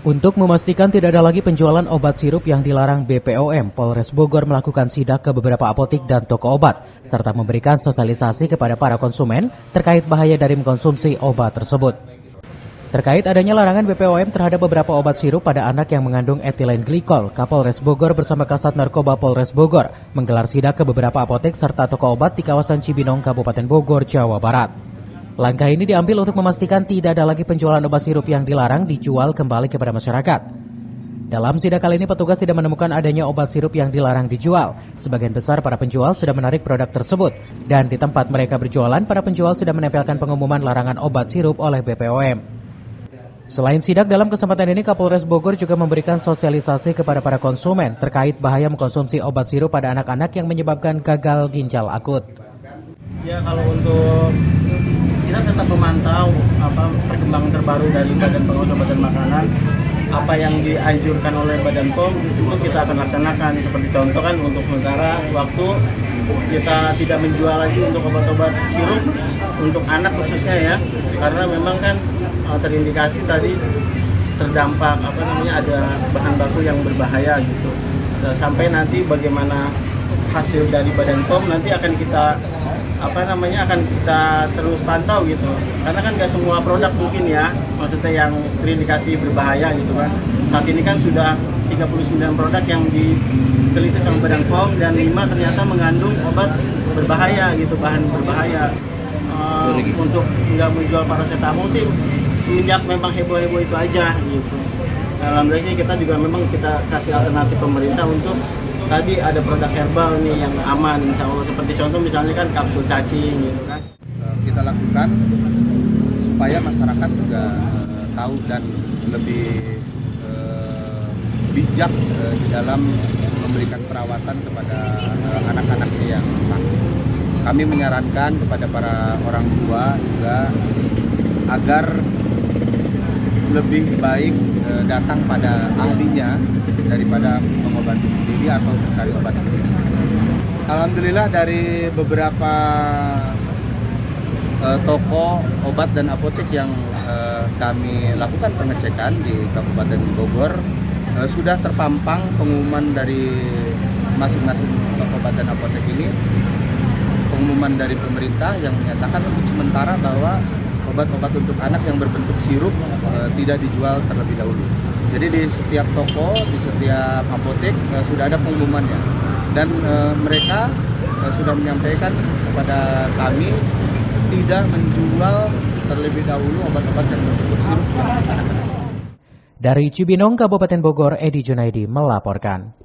Untuk memastikan tidak ada lagi penjualan obat sirup yang dilarang BPOM, Polres Bogor melakukan sidak ke beberapa apotik dan toko obat, serta memberikan sosialisasi kepada para konsumen terkait bahaya dari mengkonsumsi obat tersebut. Terkait adanya larangan BPOM terhadap beberapa obat sirup pada anak yang mengandung etilen glikol, Kapolres Bogor bersama Kasat Narkoba Polres Bogor menggelar sidak ke beberapa apotek serta toko obat di kawasan Cibinong, Kabupaten Bogor, Jawa Barat. Langkah ini diambil untuk memastikan tidak ada lagi penjualan obat sirup yang dilarang dijual kembali kepada masyarakat. Dalam sidak kali ini petugas tidak menemukan adanya obat sirup yang dilarang dijual. Sebagian besar para penjual sudah menarik produk tersebut. Dan di tempat mereka berjualan, para penjual sudah menempelkan pengumuman larangan obat sirup oleh BPOM. Selain sidak, dalam kesempatan ini Kapolres Bogor juga memberikan sosialisasi kepada para konsumen terkait bahaya mengkonsumsi obat sirup pada anak-anak yang menyebabkan gagal ginjal akut. Ya, kalau untuk kita tetap memantau perkembangan terbaru dari Badan Pengawas Obat dan Makanan, apa yang dianjurkan oleh Badan POM itu kita akan laksanakan. Seperti contoh kan untuk sementara waktu kita tidak menjual lagi untuk obat-obat sirup untuk anak khususnya ya, karena memang kan terindikasi tadi terdampak ada bahan baku yang berbahaya gitu. Sampai nanti bagaimana hasil dari Badan POM nanti akan kita akan kita terus pantau gitu, karena kan nggak semua produk mungkin ya, maksudnya yang terindikasi berbahaya gitu kan. Saat ini kan sudah 39 produk yang diteliti sama Badan POM dan 5 ternyata mengandung obat berbahaya gitu, bahan berbahaya. Untuk nggak menjual paracetamol sih semenjak memang heboh-heboh itu aja gitu. Alhamdulillah sih kita juga memang kita kasih alternatif pemerintah untuk tadi ada produk herbal nih yang aman, insya Allah, seperti contoh misalnya kan kapsul cacing gitu kan. Kita lakukan supaya masyarakat juga tahu dan lebih bijak di dalam memberikan perawatan kepada anak-anaknya yang sakit. Kami menyarankan kepada para orang tua juga agar lebih baik datang pada ahlinya daripada mengobati sendiri atau mencari obat sendiri. Alhamdulillah dari beberapa toko obat dan apotek yang kami lakukan pengecekan di Kabupaten Bogor sudah terpampang pengumuman dari masing-masing toko obat dan apotek ini, pengumuman dari pemerintah yang menyatakan untuk sementara bahwa obat-obat untuk anak yang berbentuk sirup tidak dijual terlebih dahulu. Jadi di setiap toko, di setiap apotek sudah ada pengumumannya, dan mereka sudah menyampaikan kepada kami tidak menjual terlebih dahulu obat-obat yang berbentuk sirup untuk anak-anak. Dari Cibinong, Kabupaten Bogor, Edi Junaidi melaporkan.